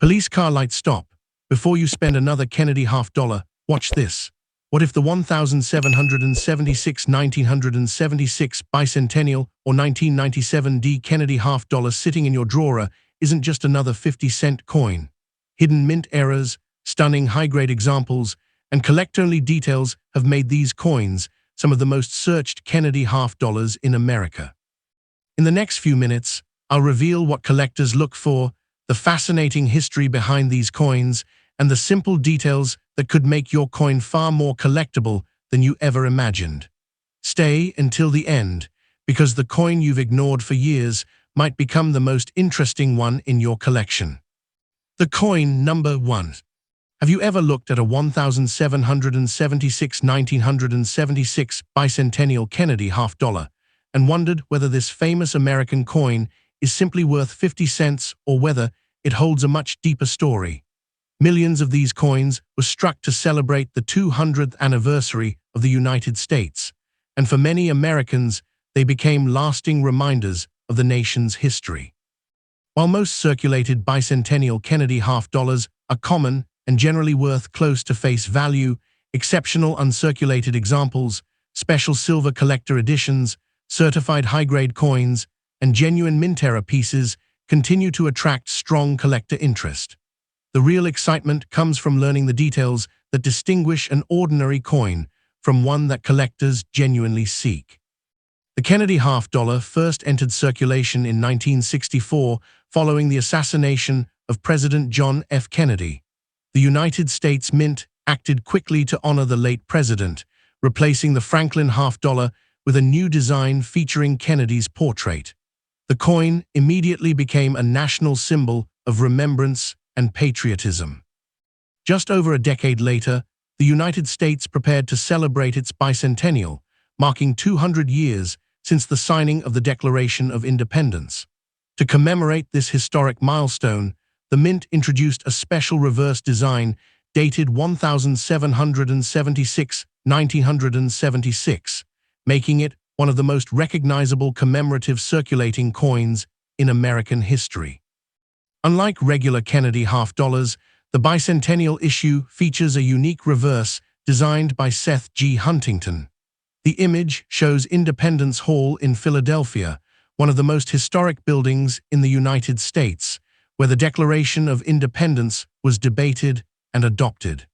Police car light stop. Before you spend another Kennedy $50, watch this. What if the 1776 1976 Bicentennial or 1997 D Kennedy $50 sitting in your drawer isn't just another 50-cent coin? Hidden mint errors, stunning high-grade examples, and collect-only details have made these coins some of the most searched Kennedy $50 in America. In the next few minutes, I'll reveal what collectors look for, the fascinating history behind these coins, and the simple details that could make your coin far more collectible than you ever imagined. Stay until the end, because the coin you've ignored for years might become the most interesting one in your collection. The coin number 1. Have you ever looked at a 1776 1976 Bicentennial Kennedy $50 and wondered whether this famous American coin is simply worth 50 cents or whether it holds a much deeper story? Millions of these coins were struck to celebrate the 200th anniversary of the United States, and for many Americans, they became lasting reminders of the nation's history. While most circulated Bicentennial Kennedy $50 are common and generally worth close to face value, exceptional uncirculated examples, special silver collector editions, certified high-grade coins, and genuine mint-era pieces continue to attract strong collector interest. The real excitement comes from learning the details that distinguish an ordinary coin from one that collectors genuinely seek. The Kennedy $50 first entered circulation in 1964 following the assassination of President John F. Kennedy. The United States Mint acted quickly to honor the late president, replacing the Franklin $50 with a new design featuring Kennedy's portrait. The coin immediately became a national symbol of remembrance and patriotism. Just over a decade later, the United States prepared to celebrate its bicentennial, marking 200 years since the signing of the Declaration of Independence. To commemorate this historic milestone, the Mint introduced a special reverse design dated 1776 1976, making it one of the most recognizable commemorative circulating coins in American history. Unlike regular Kennedy $50, the Bicentennial issue features a unique reverse designed by Seth G. Huntington. The image shows Independence Hall in Philadelphia, one of the most historic buildings in the United States, where the Declaration of Independence was debated and adopted.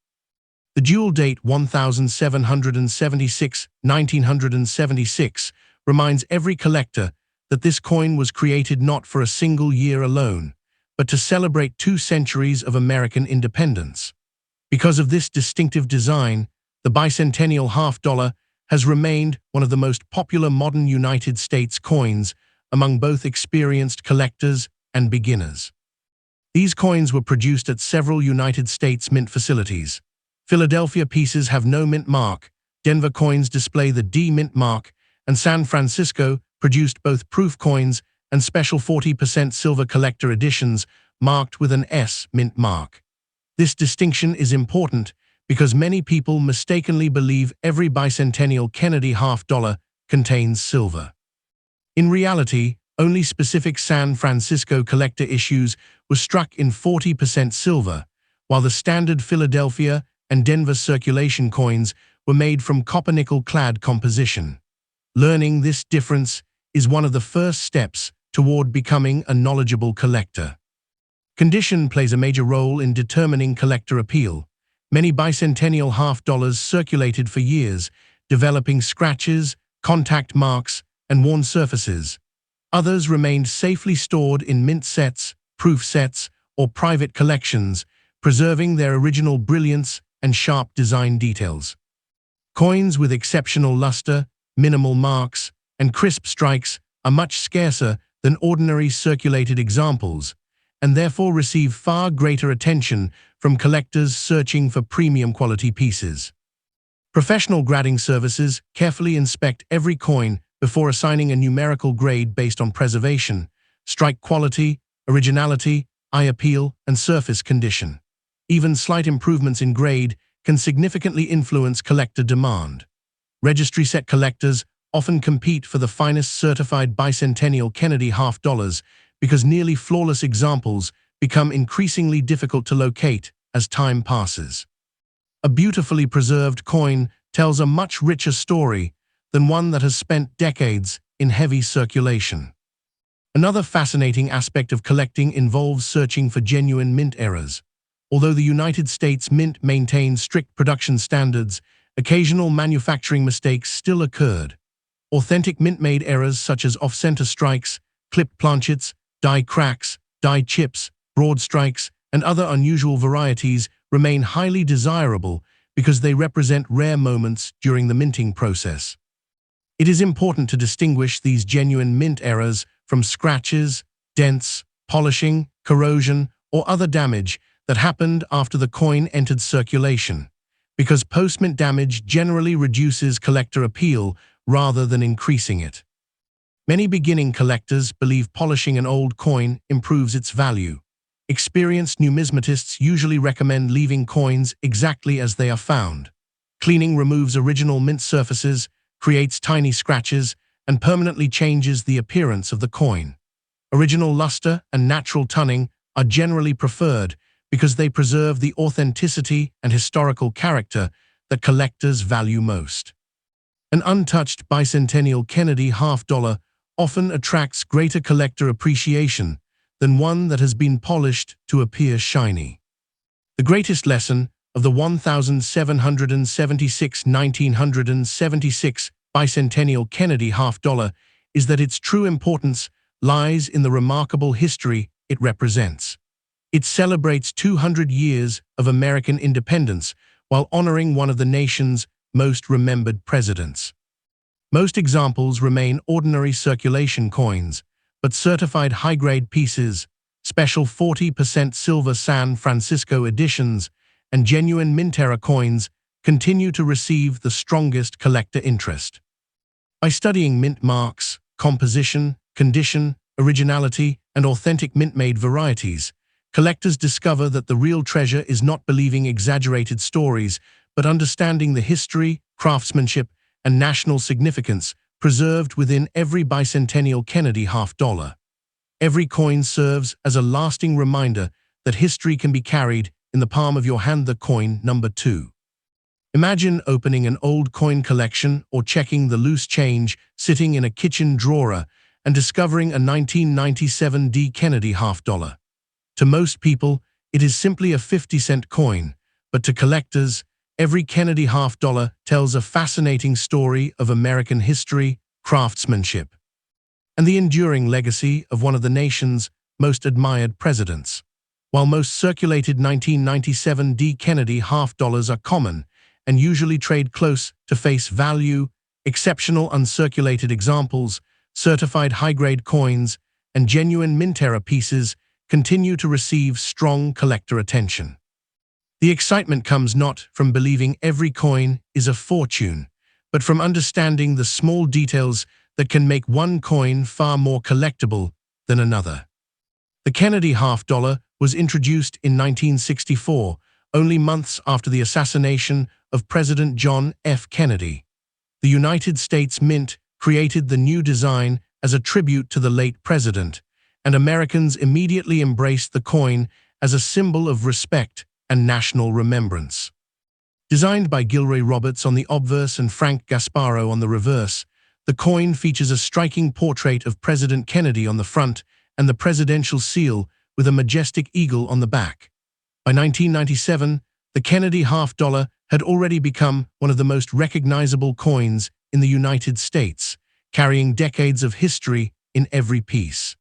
The dual date 1776 1976 reminds every collector that this coin was created not for a single year alone, but to celebrate 2 centuries of American independence. Because of this distinctive design, the Bicentennial $50 has remained one of the most popular modern United States coins among both experienced collectors and beginners. These coins were produced at several United States mint facilities. Philadelphia pieces have no mint mark, Denver coins display the D mint mark, and San Francisco produced both proof coins and special 40% silver collector editions marked with an S mint mark. This distinction is important because many people mistakenly believe every Bicentennial Kennedy $50 contains silver. In reality, only specific San Francisco collector issues were struck in 40% silver, while the standard Philadelphia and Denver circulation coins were made from copper-nickel-clad composition. Learning this difference is one of the first steps toward becoming a knowledgeable collector. Condition plays a major role in determining collector appeal. Many Bicentennial $50 circulated for years, developing scratches, contact marks, and worn surfaces. Others remained safely stored in mint sets, proof sets, or private collections, preserving their original brilliance and sharp design details. Coins with exceptional luster, minimal marks, and crisp strikes are much scarcer than ordinary circulated examples, and therefore receive far greater attention from collectors searching for premium quality pieces. Professional grading services carefully inspect every coin before assigning a numerical grade based on preservation, strike quality, originality, eye appeal, and surface condition. Even slight improvements in grade can significantly influence collector demand. Registry set collectors often compete for the finest certified Bicentennial Kennedy $50 because nearly flawless examples become increasingly difficult to locate as time passes. A beautifully preserved coin tells a much richer story than one that has spent decades in heavy circulation. Another fascinating aspect of collecting involves searching for genuine mint errors. Although the United States Mint maintains strict production standards, occasional manufacturing mistakes still occurred. Authentic mint-made errors such as off-center strikes, clipped planchets, die cracks, die chips, broad strikes, and other unusual varieties remain highly desirable because they represent rare moments during the minting process. It is important to distinguish these genuine mint errors from scratches, dents, polishing, corrosion, or other damage that happened after the coin entered circulation, because post-mint damage generally reduces collector appeal rather than increasing it. Many beginning collectors believe polishing an old coin improves its value. Experienced numismatists usually recommend leaving coins exactly as they are found. Cleaning removes original mint surfaces, creates tiny scratches, and permanently changes the appearance of the coin. Original luster and natural tunning are generally preferred because they preserve the authenticity and historical character that collectors value most. An untouched Bicentennial Kennedy $50 often attracts greater collector appreciation than one that has been polished to appear shiny. The greatest lesson of the 1976 Bicentennial Kennedy $50 is that its true importance lies in the remarkable history it represents. It celebrates 200 years of American independence while honoring one of the nation's most remembered presidents. Most examples remain ordinary circulation coins, but certified high-grade pieces, special 40% silver San Francisco editions, and genuine mint-era coins continue to receive the strongest collector interest. By studying mint marks, composition, condition, originality, and authentic mint-made varieties, collectors discover that the real treasure is not believing exaggerated stories, but understanding the history, craftsmanship, and national significance preserved within every Bicentennial Kennedy $50. Every coin serves as a lasting reminder that history can be carried in the palm of your hand. The coin number 2. Imagine opening an old coin collection or checking the loose change sitting in a kitchen drawer and discovering a 1997 D. Kennedy $50. To most people, it is simply a 50-cent coin, but to collectors, every Kennedy $50 tells a fascinating story of American history, craftsmanship, and the enduring legacy of one of the nation's most admired presidents. While most circulated 1997 D. Kennedy $50 are common and usually trade close to face value, exceptional uncirculated examples, certified high-grade coins, and genuine mint-era pieces continue to receive strong collector attention. The excitement comes not from believing every coin is a fortune, but from understanding the small details that can make one coin far more collectible than another. The Kennedy $50 was introduced in 1964, only months after the assassination of President John F. Kennedy. The United States Mint created the new design as a tribute to the late president, and Americans immediately embraced the coin as a symbol of respect and national remembrance. Designed by Gilroy Roberts on the obverse and Frank Gasparo on the reverse, the coin features a striking portrait of President Kennedy on the front and the presidential seal with a majestic eagle on the back. By 1997, the Kennedy $50 had already become one of the most recognizable coins in the United States, carrying decades of history in every piece.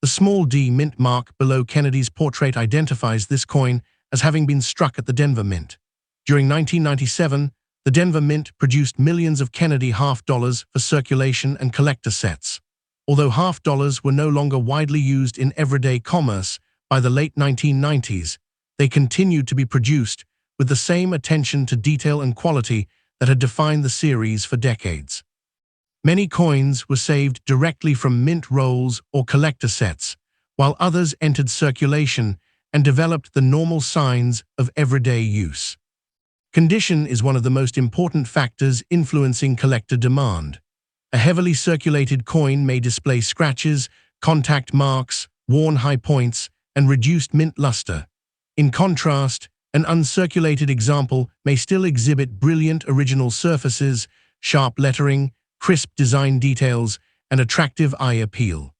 The small D mint mark below Kennedy's portrait identifies this coin as having been struck at the Denver Mint. During 1997, the Denver Mint produced millions of Kennedy $50 for circulation and collector sets. Although $50 were no longer widely used in everyday commerce by the late 1990s, they continued to be produced with the same attention to detail and quality that had defined the series for decades. Many coins were saved directly from mint rolls or collector sets, while others entered circulation and developed the normal signs of everyday use. Condition is one of the most important factors influencing collector demand. A heavily circulated coin may display scratches, contact marks, worn high points, and reduced mint luster. In contrast, an uncirculated example may still exhibit brilliant original surfaces, sharp lettering, crisp design details, and attractive eye appeal.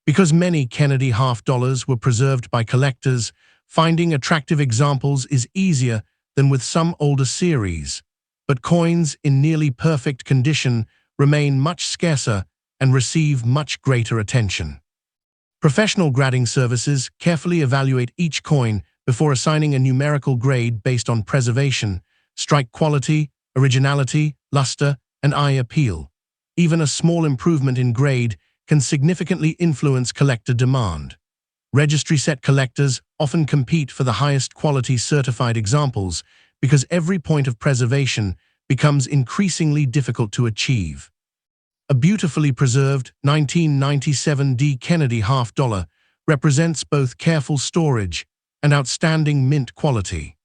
Because many Kennedy half-dollars were preserved by collectors, finding attractive examples is easier than with some older series. But coins in nearly perfect condition remain much scarcer and receive much greater attention. Professional grading services carefully evaluate each coin before assigning a numerical grade based on preservation, strike quality, originality, luster, and eye appeal. Even a small improvement in grade can significantly influence collector demand. Registry set collectors often compete for the highest quality certified examples because every point of preservation becomes increasingly difficult to achieve. A beautifully preserved 1997 D. Kennedy half-dollar represents both careful storage and outstanding mint quality.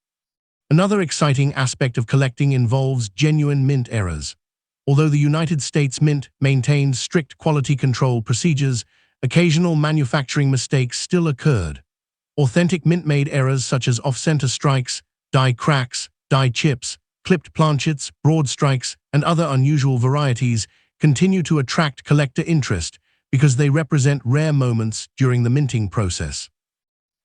Another exciting aspect of collecting involves genuine mint errors. Although the United States Mint maintains strict quality control procedures, occasional manufacturing mistakes still occurred. Authentic mint-made errors such as off-center strikes, die cracks, die chips, clipped planchets, broad strikes, and other unusual varieties continue to attract collector interest because they represent rare moments during the minting process.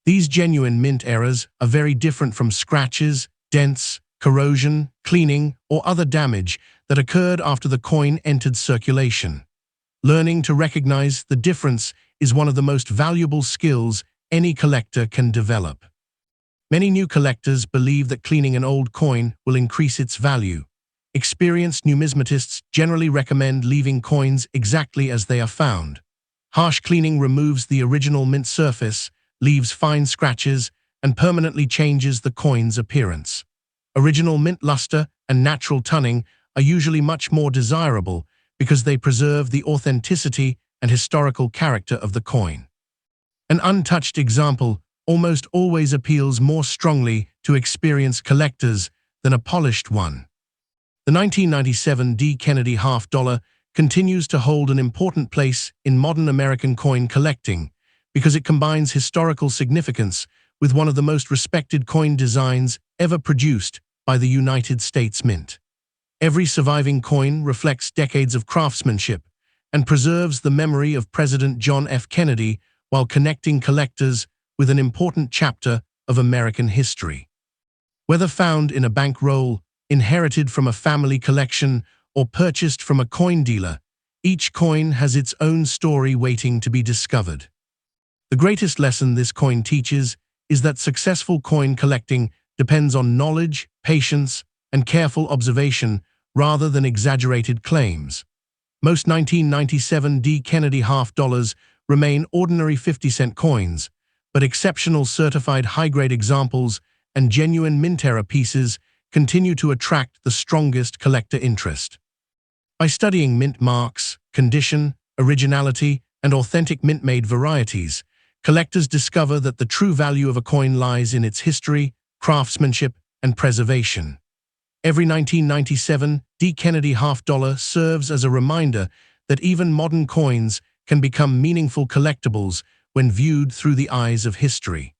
These genuine mint errors are very different from scratches, dents, corrosion, cleaning, or other damage that occurred after the coin entered circulation. Learning to recognize the difference is one of the most valuable skills any collector can develop. Many new collectors believe that cleaning an old coin will increase its value. Experienced numismatists generally recommend leaving coins exactly as they are found. Harsh cleaning removes the original mint surface, leaves fine scratches, and permanently changes the coin's appearance. Original mint luster and natural tunning are usually much more desirable because they preserve the authenticity and historical character of the coin. An untouched example almost always appeals more strongly to experienced collectors than a polished one. The 1997 D. Kennedy half-dollar continues to hold an important place in modern American coin collecting because it combines historical significance with one of the most respected coin designs ever produced by the United States Mint. Every surviving coin reflects decades of craftsmanship and preserves the memory of President John F. Kennedy while connecting collectors with an important chapter of American history. Whether found in a bankroll, inherited from a family collection, or purchased from a coin dealer, each coin has its own story waiting to be discovered. The greatest lesson this coin teaches is that successful coin collecting depends on knowledge, patience, and careful observation rather than exaggerated claims. Most 1997 D. Kennedy half-dollars remain ordinary 50-cent coins, but exceptional certified high-grade examples and genuine mint-era pieces continue to attract the strongest collector interest. By studying mint marks, condition, originality, and authentic mint-made varieties, collectors discover that the true value of a coin lies in its history, craftsmanship, and preservation. Every 1997 D. Kennedy half-dollar serves as a reminder that even modern coins can become meaningful collectibles when viewed through the eyes of history.